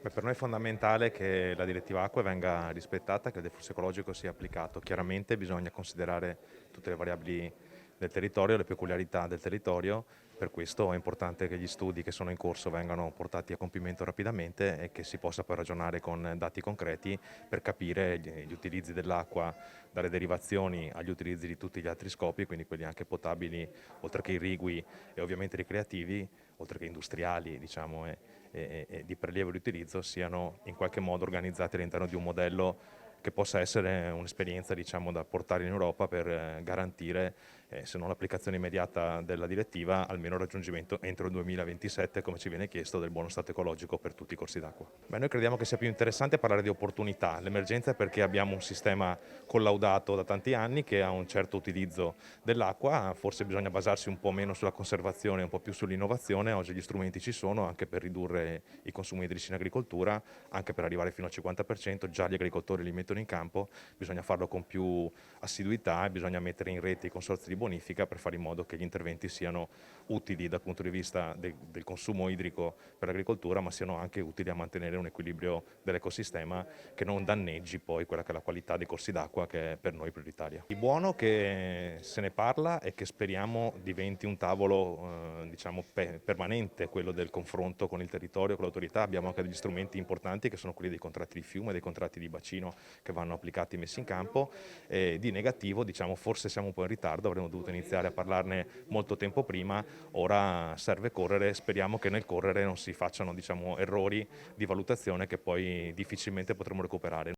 Beh, per noi è fondamentale che la direttiva acque venga rispettata, che il deflusso ecologico sia applicato. Chiaramente bisogna considerare tutte le variabili del territorio, le peculiarità del territorio, per questo è importante che gli studi che sono in corso vengano portati a compimento rapidamente e che si possa poi ragionare con dati concreti per capire gli utilizzi dell'acqua dalle derivazioni agli utilizzi di tutti gli altri scopi, quindi quelli anche potabili, oltre che irrigui e ovviamente ricreativi, oltre che industriali, diciamo, e di prelievo e di utilizzo, siano in qualche modo organizzati all'interno di un modello che possa essere un'esperienza, diciamo, da portare in Europa per garantire, se non l'applicazione immediata della direttiva, almeno il raggiungimento entro il 2027, come ci viene chiesto, del buono stato ecologico per tutti i corsi d'acqua. Beh, noi crediamo che sia più interessante parlare di opportunità. L'emergenza è perché abbiamo un sistema collaudato da tanti anni che ha un certo utilizzo dell'acqua, forse bisogna basarsi un po' meno sulla conservazione, un po' più sull'innovazione. Oggi gli strumenti ci sono anche per ridurre i consumi idrici in agricoltura, anche per arrivare fino al 50%, già gli agricoltori li mettono in campo, bisogna farlo con più assiduità e bisogna mettere in rete i consorzi di bonifica per fare in modo che gli interventi siano utili dal punto di vista del consumo idrico per l'agricoltura, ma siano anche utili a mantenere un equilibrio dell'ecosistema che non danneggi poi quella che è la qualità dei corsi d'acqua, che è per noi prioritaria. Di buono che se ne parla e che speriamo diventi un tavolo diciamo permanente, quello del confronto con il territorio, con l'autorità. Abbiamo anche degli strumenti importanti che sono quelli dei contratti di fiume, dei contratti di bacino che vanno applicati e messi in campo. Di negativo, diciamo, forse siamo un po' in ritardo, avremmo dovuto iniziare a parlarne molto tempo prima, ora serve correre, speriamo che nel correre non si facciano, diciamo, errori di valutazione che poi difficilmente potremo recuperare.